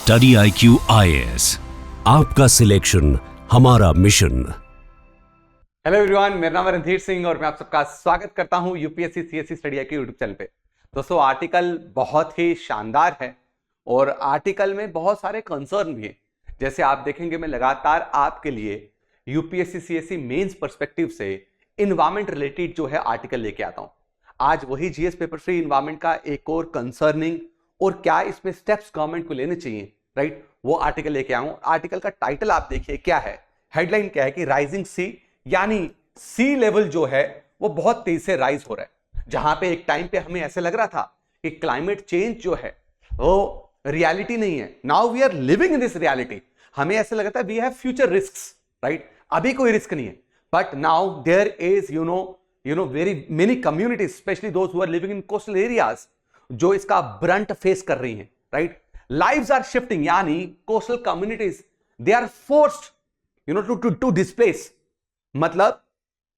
Study IQ IAS, आपका selection हमारा mission. Hello everyone, मेरा नाम है रणधीर सिंह और मैं आप सबका स्वागत करता हूं UPSC CSC study IQ YouTube channel पे। दोस्तों, आर्टिकल बहुत ही शानदार है और आर्टिकल में बहुत सारे कंसर्न भी हैं। जैसे आप देखेंगे, मैं लगातार आपके लिए यूपीएससी सीएससी मेंस पर्सपेक्टिव से इन्वायरमेंट रिलेटेड जो है आर्टिकल लेके आता हूं। आज वही जीएस पेपर फ्री इन्वायरमेंट का एक और कंसर्निंग और क्या इसमें स्टेप्स गवर्नमेंट को लेने चाहिए, राइट, वो आर्टिकल लेके आऊं। आर्टिकल का टाइटल आप देखिए क्या है, हेडलाइन क्या है कि राइजिंग सी, यानी सी लेवल जो है वो बहुत तेज से राइज हो रहा है। जहां पे एक टाइम पे हमें ऐसे लग रहा था कि क्लाइमेट चेंज जो है वो रियलिटी नहीं है, now we are living in this reality. हमें ऐसे लगा था we have future risks, right, अभी कोई रिस्क नहीं है, but now there is you know very many communities, specially those who are living in coastal areas, जो इसका ब्रंट फेस कर रही हैं, राइट। लाइव्स आर शिफ्टिंग, यानी coastal communities they are forced to displace, मतलब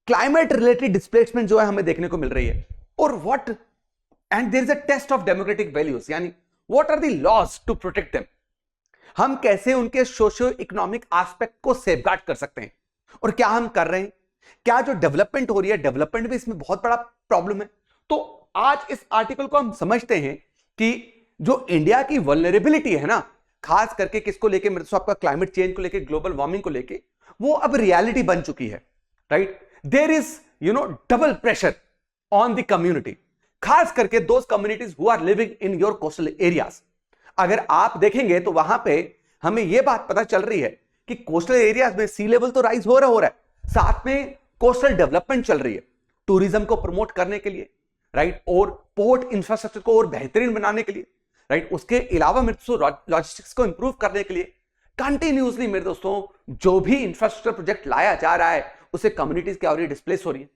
climate related displacement जो है हमें देखने को मिल रही है। और what and there is a test of democratic values, यानी what are the laws to protect them. हम कैसे उनके सोशियो इकोनॉमिक एस्पेक्ट को सेफगार्ड कर सकते हैं और क्या हम कर रहे हैं। क्या जो डेवलपमेंट हो रही है, डेवलपमेंट भी इसमें बहुत बड़ा प्रॉब्लम है। तो आज इस आर्टिकल को हम समझते हैं कि जो इंडिया की वल्नरेबिलिटी है ना, खास करके किसको लेके, मेरे तो आपका क्लाइमेट चेंज को लेके, ग्लोबल वार्मिंग को लेके, वो अब रियलिटी बन चुकी है, right. There is double pressure on the community, खास करके those communities who are living in your coastal areas. अगर आप देखेंगे तो वहां पे हमें यह बात पता चल रही है कि कोस्टल एरियाज में सी लेवल तो राइज हो रहा है, साथ में कोस्टल डेवलपमेंट चल रही है टूरिज्म को प्रमोट करने के लिए, राइट, और पोर्ट इंफ्रास्ट्रक्चर को और बेहतरीन बनाने के लिए, राइट। उसके अलावा मेरे दोस्तों लॉजिस्टिक्स को इंप्रूव करने के लिए कंटिन्यूसली मेरे दोस्तों जो भी इंफ्रास्ट्रक्चर प्रोजेक्ट लाया जा रहा है उसे कम्युनिटीज क्या हो रही है, डिस्प्लेस हो रही है।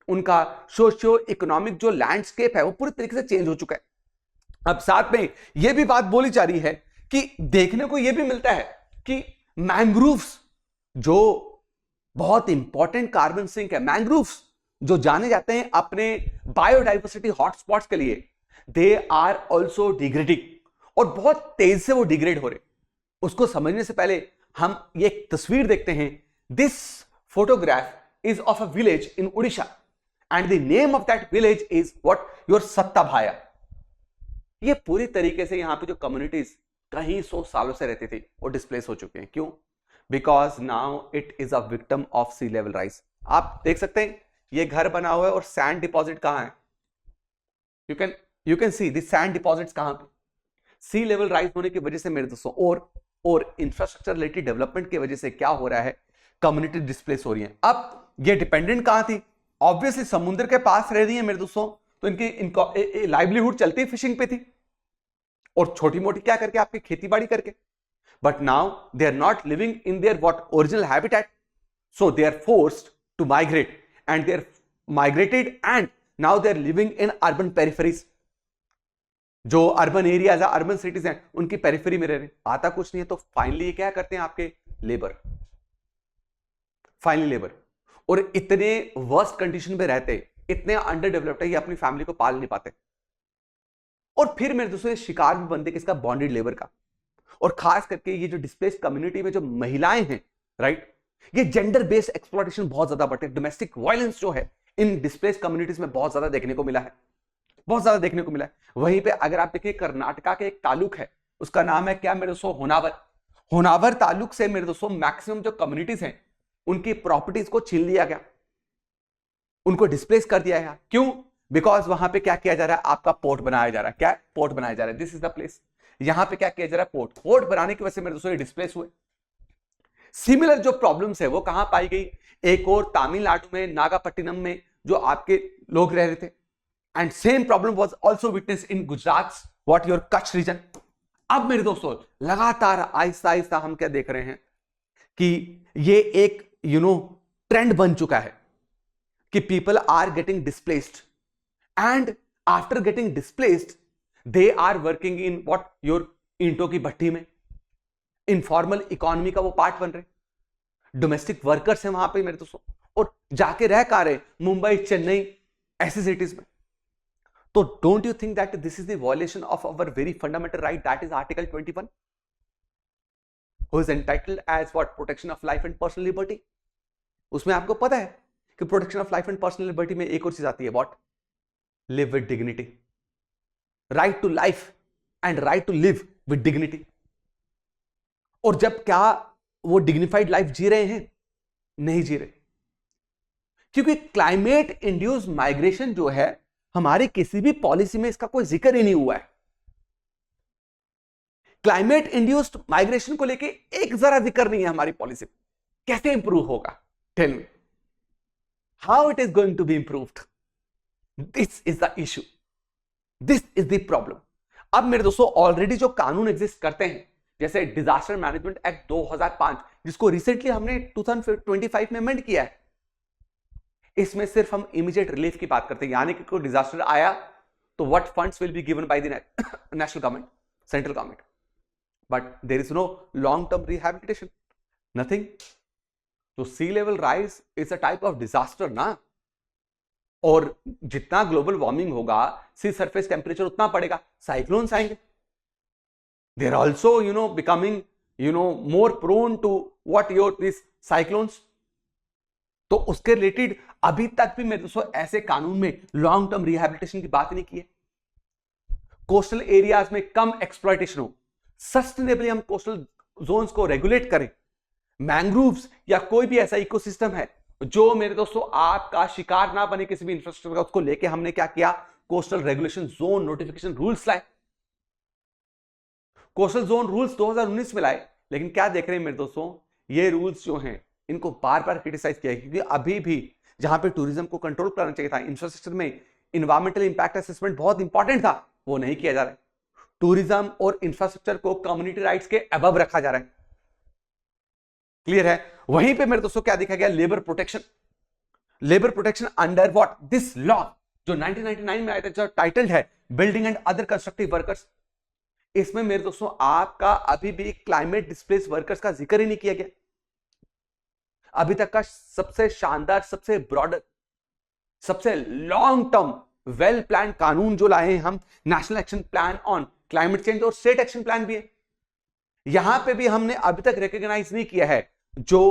उनका सोशियो इकोनॉमिक जो लैंडस्केप है वो पूरी तरीके से चेंज हो चुका है। अब साथ में यह भी बात बोली जा रही है कि देखने को यह भी मिलता है कि मैंग्रोव्स, जो बहुत इंपॉर्टेंट कार्बन सिंक है, मैंग्रोव्स जो जाने जाते हैं अपने बायोडाइवर्सिटी हॉटस्पॉट्स के लिए, दे आर ऑल्सो डिग्रेडिंग, और बहुत तेज से वो डिग्रेड हो रहे। उसको समझने से पहले हम ये एक तस्वीर देखते हैं। This photograph is of a village in Orissa and the name of that village is what, your Satabhaya. ये पूरी तरीके से यहां पे जो कम्युनिटीज कहीं 100 सालों से रहती थी वो डिस्प्लेस हो चुके हैं। क्यों? Because now it is a victim of sea level rise. आप देख सकते हैं ये घर बना हुआ है और सैंड डिपॉजिट कहां है, you can see the sand deposits कहां पे। सी लेवल राइज होने की वजह से मेरे दोस्तों और इंफ्रास्ट्रक्चर रिलेटेड डेवलपमेंट की वजह से क्या हो रहा है, कम्युनिटी डिस्प्लेस हो रही है। अब ये डिपेंडेंट कहां थी, ऑब्वियसली समुद्र के पास रह रही है मेरे दोस्तों, तो इनकी लाइवलीहुड चलती फिशिंग पे थी और छोटी मोटी क्या करके, आपकी खेती बाड़ी करके। But now they are not living in their what original habitat, so they are forced to migrate and they are migrated and now they are living in urban peripheries। जो अर्बन एरियाज है, urban cities हैं, उनकी periphery में रह रहे, आता कुछ नहीं है। तो फाइनली ये क्या करते हैं, आपके लेबर, फाइनली लेबर, और इतने वर्स्ट कंडीशन में रहते, इतने अंडर डेवलप्ड है, ये अपनी फैमिली को पाल नहीं पाते। और फिर मेरे दोस्तों शिकार भी बनते किसका, बॉन्डेड लेबर का। और खास करके ये जो डिस्प्लेस कम्युनिटी में जो महिलाएं हैं, राइट, ये जेंडर बेस्ड एक्सप्लॉयटेशन बहुत ज्यादा बढ़ते हैं। डोमेस्टिक वायलेंस जो है इन डिस्प्लेस कम्युनिटीज में बहुत ज्यादा देखने को मिला है, बहुत ज्यादा देखने को मिला है। वहीं पे अगर आप देखिए कर्नाटका के एक तालुक है, उसका नाम है क्या मेरे दोस्तों, होनावर। होनावर तालुक से मेरे दोस्तों मैक्सिमम जो कम्युनिटीज हैं उनकी प्रॉपर्टीज को छीन लिया गया, उनको डिस्प्लेस कर दिया गया। क्यों? बिकॉज वहां पे क्या किया जा रहा है, आपका पोर्ट बनाया जा रहा है। क्या पोर्ट बनाया जा रहा है, दिस इज द प्लेस। यहां पे क्या किया जा रहा है, पोर्ट बनाने की वजह से मेरे दोस्तों डिस्प्लेस हुए। सिमिलर जो प्रॉब्लम्स है वो कहां पाई गई, एक और तमिलनाडु में नागापट्टिनम में जो आपके लोग रह रहे थे, and same problem was also witness in Gujarat, what your Kutch region. अब मेरे दोस्तों लगातार आहिस्ता आहिस्ता हम क्या देख रहे हैं कि ये एक ट्रेंड बन चुका है कि people are getting displaced and after getting displaced they are working in what, your ईंटों की भट्टी में, इनफॉर्मल इकोनॉमी का वो पार्ट बन रहे, डोमेस्टिक वर्कर्स हैं वहां पे मेरे दोस्तों, और जाके रह का रहे मुंबई, चेन्नई, ऐसी सिटीज में। तो don't you think that this is the violation of our very fundamental right, that is article 21। Who is entitled as what, protection of life and personal liberty. उसमें आपको पता है कि protection of life and personal liberty में एक और चीज आती है, what, live with dignity, right to life and right to live with dignity. और जब क्या वो डिग्निफाइड लाइफ जी रहे हैं? नहीं जी रहे, क्योंकि क्लाइमेट इंड्यूस्ड माइग्रेशन जो है हमारी किसी भी पॉलिसी में इसका कोई जिक्र ही नहीं हुआ है। क्लाइमेट इंड्यूस्ड माइग्रेशन को लेके एक जरा जिक्र नहीं है हमारी पॉलिसी। कैसे इंप्रूव होगा? Tell me how it is going to be improved? This is the issue, this is the problem. अब मेरे दोस्तों ऑलरेडी जो कानून एग्जिस्ट करते हैं, जैसे डिजास्टर मैनेजमेंट एक्ट 2005, जिसको रिसेंटली हमने 2025 में अमेंड किया है, इसमें सिर्फ हम इमीडिएट रिलीफ की बात करते हैं, यानी कि कोई डिजास्टर आया तो what funds will be given by the national government, central government, but there is no long term rehabilitation, nothing. तो sea level rise is a type of disaster ना, और जितना ग्लोबल वार्मिंग होगा सी सरफेस टेम्परेचर उतना पड़ेगा, cyclones आएंगे, they are also becoming more prone to what your these cyclones। तो उसके रिलेटेड अभी तक भी मेरे दोस्तों ऐसे कानून में लॉन्ग टर्म रिहैबिलिटेशन की बात नहीं की है। कोस्टल एरियाज में कम एक्सप्लॉयटेशन हो, सस्टेनेबली हम कोस्टल जोन्स को रेगुलेट करें। मैंग्रोव्स या कोई भी ऐसा इकोसिस्टम है जो मेरे दोस्तों आपका शिकार ना बने किसी भी इंफ्रास्ट्रक्चर का, उसको लेके हमने क्या किया, coastal regulation zone notification rules लाए। कोस्टल जोन रूल्स 2019 में लाए, लेकिन क्या देख रहे हैं मेरे दोस्तों, ये रूल्स जो हैं इनको बार बार क्रिटिसाइज किया, क्योंकि अभी भी जहां पे टूरिज्म को कंट्रोल करना चाहिए था, इंफ्रास्ट्रक्चर में इन्वायरमेंटल इंपैक्ट असेसमेंट बहुत इंपॉर्टेंट था, वो नहीं किया जा रहा है। टूरिज्म और इंफ्रास्ट्रक्चर को कम्युनिटी राइट्स के अबव रखा जा रहा है। क्लियर है? वहीं पे मेरे दोस्तों क्या देखा गया, labour protection. Labour protection under what, this law जो 1999 में आया था, जो टाइटल्ड है building and other constructive workers. इसमें मेरे दोस्तों आपका अभी भी क्लाइमेट डिस्प्लेस वर्कर्स का जिक्र ही नहीं किया गया। अभी तक का सबसे शानदार, सबसे ब्रॉडर, सबसे लॉन्ग टर्म वेल प्लान कानून जो लाए हैं हम, national action plan on climate change और स्टेट एक्शन प्लान भी है। यहां पे भी हमने अभी तक रिकॉग्नाइज नहीं किया है जो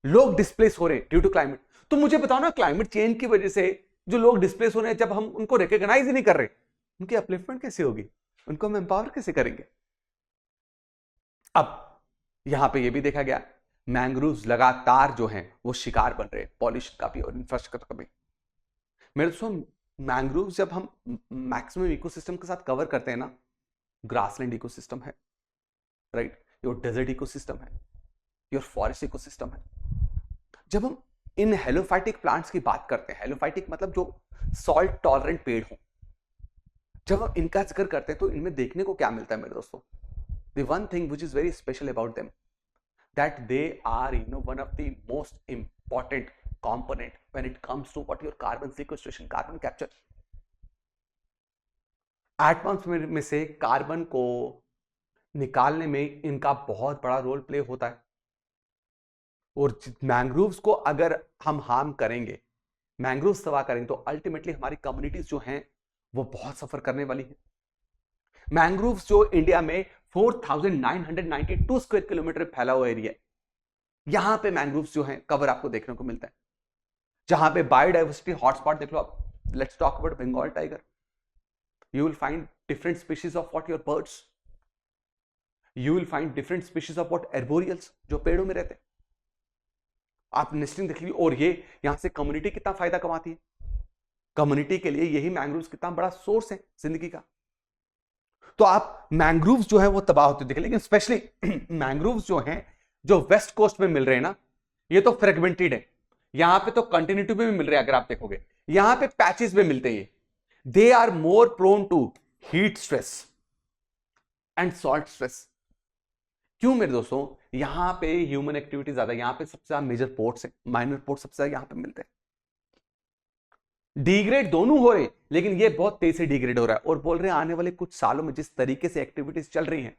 लोग डिस्प्लेस हो रहे हैं ड्यू टू क्लाइमेट। तो मुझे बताओ ना, क्लाइमेट चेंज की वजह से जो लोग डिस्प्लेस हो रहे हैं, जब हम उनको रिकॉग्नाइज ही नहीं कर रहे, उनकी अपलिफ्टमेंट कैसे होगी, उनको हम एम्पावर कैसे करेंगे? अब यहां पे ये भी देखा गया, मैंग्रोव्स लगातार जो हैं वो शिकार बन रहे हैं पॉल्यूशन का भी और इंफ्रास्ट्रक्चर का भी। मेरे दोस्तों मैंग्रोव्स जब हम मैक्सिमम इकोसिस्टम के साथ कवर करते हैं ना, ग्रासलैंड इकोसिस्टम है, राइट, योर डेजर्ट इकोसिस्टम है, योर फॉरेस्ट इकोसिस्टम है, जब हम इन हेलोफाइटिक प्लांट्स की बात करते हैं, हेलोफाइटिक मतलब जो सॉल्ट टॉलरेंट पेड़ हो, जब हम इनका जिक्र करते हैं तो इनमें देखने को क्या मिलता है मेरे दोस्तों, the one thing which is very special about them, that they are one of the most important component when it comes to what your carbon sequestration, carbon capture। Atmosphere में से कार्बन को निकालने में इनका बहुत बड़ा रोल प्ले होता है। और मैंग्रोव्स को अगर हम हार्म करेंगे, मैंग्रोव्स तबाह करेंगे, तो अल्टीमेटली हमारी कम्युनिटीज जो हैं वो बहुत सफर करने वाली है। मैंग्रोव्स जो इंडिया में 4,992 स्क्वायर किलोमीटर फैला हुआ एरिया है, यहां पे मैंग्रोव्स जो हैं कवर आपको देखने को मिलता है। जहां पे बायोडाइवर्सिटी हॉटस्पॉट देख लो आप, let's talk about Bengal tiger, you will find different species of what your birds, you will find different species of what arboreals, जो पेड़ों में रहते हैं। आप नेस्टिंग देख लीजिए, और ये यहां से कम्युनिटी कितना फायदा कमाती है। कम्युनिटी के लिए यही मैंग्रोव्स कितना बड़ा सोर्स है जिंदगी का। तो आप मैंग्रोव्स जो है वो तबाह होते देखें, लेकिन स्पेशली मैंग्रोव्स जो हैं जो वेस्ट कोस्ट में मिल रहे हैं ना, ये तो फ्रेगमेंटेड है। यहां पे तो कंटिन्यूटी में भी मिल रहे हैं, अगर आप देखोगे यहां पे पैचेस में मिलते हैं। They are more prone to heat stress and salt stress. क्यों मेरे दोस्तों? यहां पे ह्यूमन एक्टिविटी ज्यादा, यहां पे सबसे ज्यादा मेजर पोर्ट्स हैं, माइनर पोर्ट सबसे ज्यादा यहां पे मिलते हैं। डिग्रेड दोनों हो रहे, लेकिन ये बहुत तेज से डिग्रेड हो रहा है, और बोल रहे हैं आने वाले कुछ सालों में जिस तरीके से एक्टिविटीज चल रही हैं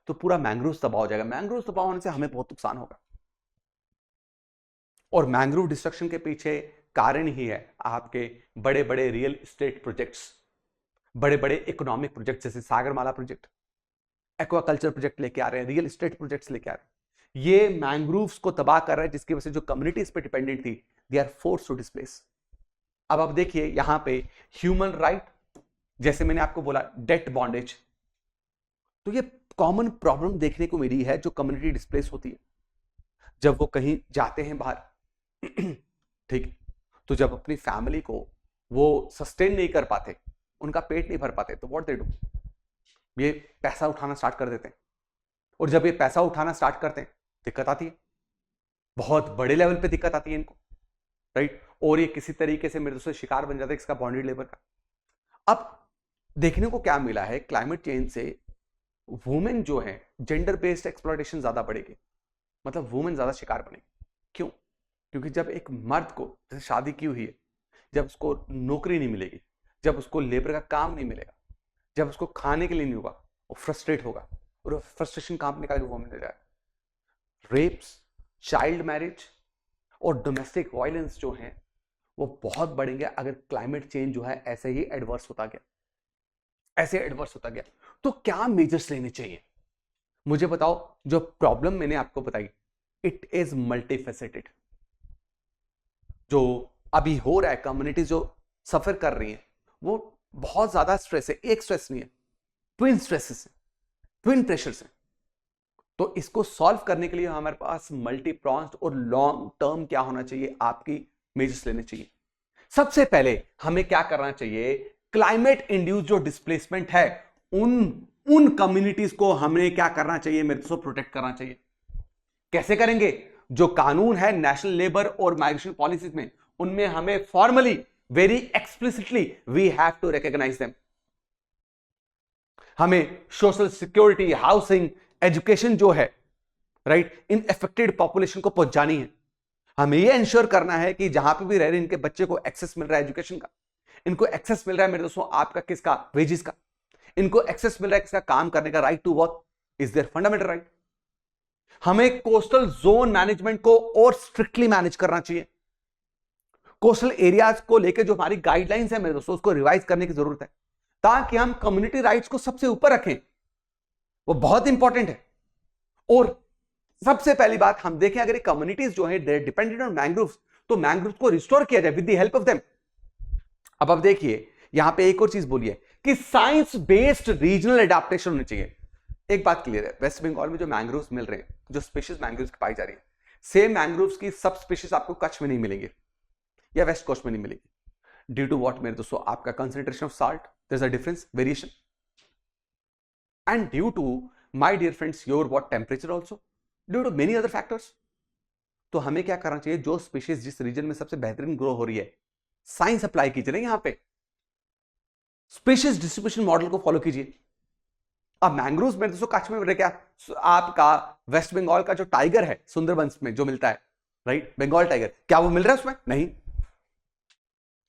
तो पूरा मैंग्रोव तबाह हो जाएगा। मैंग्रोव तबाह होने से हमें बहुत नुकसान होगा, और मैंग्रोव डिस्ट्रक्शन के पीछे कारण ही है आपके बड़े बड़े रियल एस्टेट प्रोजेक्ट्स, बड़े बड़े इकोनॉमिक प्रोजेक्ट जैसे सागरमाला प्रोजेक्ट, एक्वाकल्चर प्रोजेक्ट लेके आ रहे हैं, रियल एस्टेट प्रोजेक्ट्स लेके आ रहे हैं। ये मैंग्रोव्स को तबाह कर रहा है, जिसकी वजह से जो कम्युनिटी इस पे डिपेंडेंट थी, they are force to displace. अब आप देखिए यहां पे ह्यूमन राइट, जैसे मैंने आपको बोला डेट बॉन्डेज, तो ये कॉमन प्रॉब्लम देखने को मिली है जो कम्युनिटी डिस्प्लेस होती है जब वो कहीं जाते हैं बाहर। ठीक, तो जब अपनी फैमिली को वो सस्टेन नहीं कर पाते, उनका पेट नहीं भर पाते, तो व्हाट दे डू, ये पैसा उठाना स्टार्ट कर देते हैं। और जब ये पैसा उठाना स्टार्ट करते हैं, दिक्कत आती है, बहुत बड़े लेवल पे दिक्कत आती है इनको, राइट। और ये किसी तरीके से मेरे दोस्तों शिकार बन जाता है इसका, बॉन्डेड लेबर का। अब देखने को क्या मिला है, क्लाइमेट चेंज से वुमेन जो है, जेंडर बेस्ड एक्सप्लॉयटेशन ज्यादा बढ़ेगी, मतलब वुमेन ज्यादा शिकार बनेगी। क्यों? क्योंकि जब एक मर्द को, जैसे शादी की हुई है, जब उसको नौकरी नहीं मिलेगी, जब उसको लेबर का काम नहीं मिलेगा, जब उसको खाने के लिए नहीं होगा, वो फ्रस्ट्रेट होगा, और फ्रस्ट्रेशन काम निकाल के वुमेन ले जाएगा। रेप्स, चाइल्ड मैरिज और डोमेस्टिक वायलेंस जो है वो बहुत बढ़ेंगे अगर क्लाइमेट चेंज जो है ऐसे ही एडवर्स होता गया, ऐसे एडवर्स होता गया। तो क्या मेजर्स लेने चाहिए, मुझे बताओ। जो प्रॉब्लम मैंने आपको बताई, इट इज मल्टीफेसेटेड। जो अभी हो रहा है, कम्युनिटी जो सफर कर रही है, वो बहुत ज्यादा स्ट्रेस है, एक स्ट्रेस नहीं है, ट्विन स्ट्रेसेस है, ट्विन प्रेशर्स है। तो इसको सॉल्व करने के लिए हमारे पास मल्टी प्रॉन्स्ड और लॉन्ग टर्म क्या होना चाहिए, आपकी मेजर्स लेने चाहिए। सबसे पहले हमें क्या करना चाहिए, क्लाइमेट इंड्यूस जो डिस्प्लेसमेंट है, उन कम्युनिटीज को हमें क्या करना चाहिए मेरे दोस्तों, प्रोटेक्ट करना चाहिए। कैसे करेंगे? जो कानून है नेशनल लेबर और माइग्रेशन पॉलिसीज में, उनमें हमें formally, very explicitly we have to recognise them. हमें सोशल सिक्योरिटी, हाउसिंग, एजुकेशन जो है, राइट, इन अफेक्टेड पॉपुलेशन को पहुंचानी है। हमें यह इंश्योर करना है कि जहां पे भी रह रहे इनके बच्चे को एक्सेस मिल रहा है एजुकेशन का, इनको एक्सेस मिल रहा है मेरे दोस्तों आपका किसका, वेजेस का, इनको एक्सेस मिल रहा है किसका, काम करने का, right to work is their fundamental right. हमें कोस्टल जोन मैनेजमेंट को और स्ट्रिक्टली मैनेज करना चाहिए। कोस्टल एरियाज को लेकर जो हमारी गाइडलाइंस है मेरे दोस्तों, उसको रिवाइज करने की जरूरत है, ताकि हम कम्युनिटी राइट्स को सबसे ऊपर रखें। वो बहुत इंपॉर्टेंट है। और सबसे पहली बात हम देखें, अगर कम्युनिटीज जो है डिपेंडेंट ऑन मैंग्रोव्स, तो मैंग्रोव्स को रिस्टोर किया जाए with the help of them. अब देखिए यहां पे एक और चीज बोलिए कि साइंस बेस्ड रीजनल एडाप्टेशन होनी चाहिए। एक बात क्लियर है, वेस्ट बंगाल में जो मैंग्रोव्स मिल रहे हैं, जो स्पीशीज मैंग्रोव्स की पाई जा रही है, सेम मैंग्रोव्स की सब स्पीशीज आपको कच्छ में नहीं मिलेंगे या वेस्ट कोस्ट में नहीं मिलेगी। ड्यू टू व्हाट मेरे दोस्तों, आपका concentration of salt, there is a difference, variation, and due to my dear friends your what temperature also, due to many other factors. तो हमें क्या करना चाहिए, जो स्पीशीज जिस रीजन में सबसे बेहतरीन ग्रो हो रही है, साइंस अप्लाई कीजिए ना, यहां पे स्पीशीज डिस्ट्रीब्यूशन मॉडल को फॉलो कीजिए। अब मैंग्रोव्स में दोस्तों कच्छ में मिल रहा है क्या, आपका वेस्ट बंगाल का जो टाइगर है सुंदरबंस में जो मिलता है, राइट, बंगाल टाइगर, क्या वो मिल रहा है उसमें? नहीं।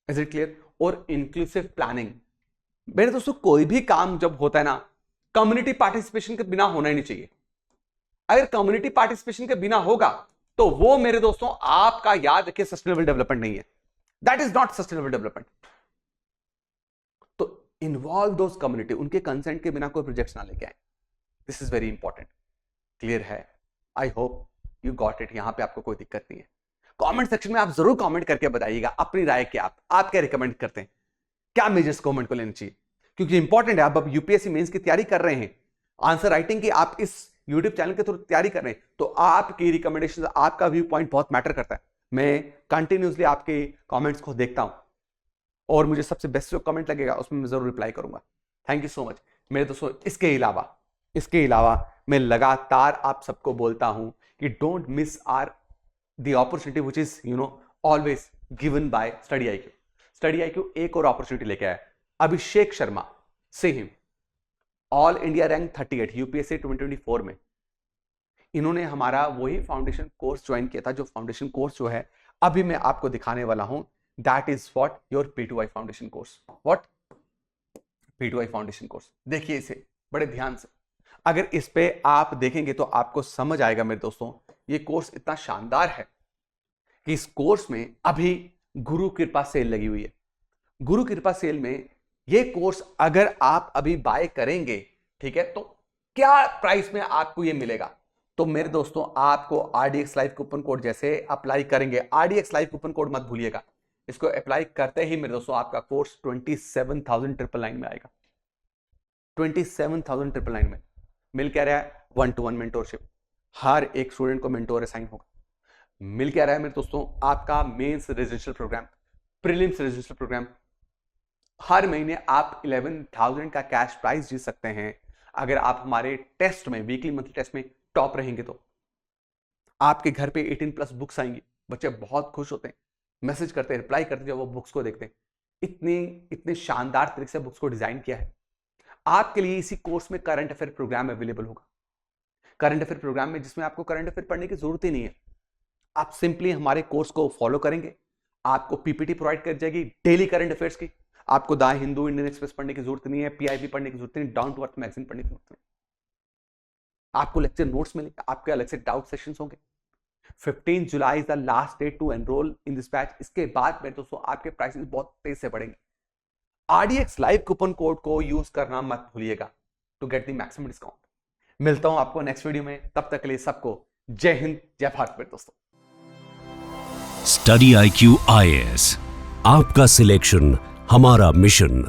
Is it clear? और इंक्लूसिव प्लानिंग मेरे दोस्तों, कोई भी काम जब होता है ना, कम्युनिटी पार्टिसिपेशन के बिना होना ही नहीं चाहिए। अगर कम्युनिटी पार्टिसिपेशन के बिना होगा तो वो मेरे दोस्तों आपका, याद रखिए, सस्टेनेबल डेवलपमेंट नहीं है। That is not sustainable development. तो इन्वॉल्व दोस कम्युनिटी, उनके कंसेंट के बिना कोई प्रोजेक्ट्स ना लेके आए। This is very important. Clear है? I hope you got it. यहां पे आपको कोई दिक्कत नहीं है। कमेंट सेक्शन में आप जरूर कमेंट करके बताइएगा अपनी राय क्या, आप क्या रिकमेंड करते हैं, क्या मेजर्स गवर्नमेंट को लेने चाहिए, क्योंकि इंपॉर्टेंट है। आप यूपीएससी मेंस की तैयारी कर रहे हैं, आंसर राइटिंग की आप इस यूट्यूब चैनल के थ्रू तैयारी कर रहे हैं, तो आपकी रिकमेंडेशन, आपका व्यू पॉइंट बहुत मैटर करता है। मैं कंटिन्यूसली आपके कमेंट्स को देखता हूं और मुझे सबसे बेस्ट जो कमेंट लगेगा उसमें मैं जरूर रिप्लाई करूंगा। थैंक यू सो मच मेरे दोस्तों। इसके अलावा मैं लगातार आप सबको बोलता हूं कि don't miss our the opportunity which is always given by study IQ। Study IQ एक और अपॉर्चुनिटी लेके आया, अभिषेक शर्मा से him, all India rank 38 UPSC 2024 में। इन्होंने हमारा वही फाउंडेशन कोर्स ज्वाइन किया था, जो फाउंडेशन कोर्स जो है अभी मैं आपको दिखाने वाला हूं, that is what your P2I foundation course. What? P2I foundation course. देखिए इसे बड़े ध्यान से, अगर इस पे आप देखेंगे तो आपको समझ आएगा मेरे दोस्तों, ये कोर्स इतना शानदार है कि इस कोर्स में अभी गुरु कृपा सेल लगी हुई है। गुरु कृपा सेल में ये कोर्स अगर आप अभी बाय करेंगे, ठीक है, तो क्या प्राइस में आपको ये मिलेगा। तो मेरे दोस्तों, आपको RDX लाइव कूपन कोड जैसे अप्लाई करेंगे, RDX लाइव कूपन कोड मत भूलिएगा, इसको अप्लाई करते ही मेरे दोस्तों आपका कोर्स 27,999 में आएगा। 27,999 में मिल क्या रहा है, 1-to-1 मेंटोरशिप, हर एक स्टूडेंट को मेंटोर असाइन होगा। मिल क्या रहा है मेरे दोस्तों, आपका mains residential programme, prelims residential programme, हर महीने आप 11,000 का कैश प्राइज जीत सकते हैं अगर आप हमारे टेस्ट में, वीकली मंथली टेस्ट में टॉप रहेंगे तो। आपके घर पे 18+ बुक्स आएंगी, बच्चे बहुत खुश होते हैं, मैसेज करते हैं, रिप्लाई करते हैं जब वो बुक्स को देखते हैं। इतने शानदार तरीके से बुक्स को डिजाइन किया है। आपके लिए इसी कोर्स में करंट अफेयर प्रोग्राम अवेलेबल होगा। करंट अफेयर प्रोग्राम में जिसमें आपको करंट अफेयर पढ़ने की जरूरत ही नहीं है, आप सिंपली हमारे कोर्स को फॉलो करेंगे, आपको पीपीटी प्रोवाइड कर जाएगी डेली करंट अफेयर्स की। आपको द हिंदू, इंडियन एक्सप्रेस पढ़ने की जरूरत नहीं है, पीआईबी पढ़ने की जरूरत नहीं, डाउन टू अर्थ मैगजीन पढ़ने की जरूरत नहीं। आपको लेक्चर नोट्स मिलेंगे, आपके अलग से डाउट सेशंस होंगे। 15 July is the last date to enrol in this batch. इसके बाद मेरे दोस्तों आपके प्राइसेस बहुत तेज से बढ़ेंगे। RDX लाइव कूपन कोड को यूज करना मत भूलिएगा to get the maximum discount. मिलता हूं आपको नेक्स्ट वीडियो में, तब तक के लिए सबको जय हिंद, जय भारत मेरे दोस्तों। स्टडी IQ IAS, आपका सिलेक्शन हमारा मिशन।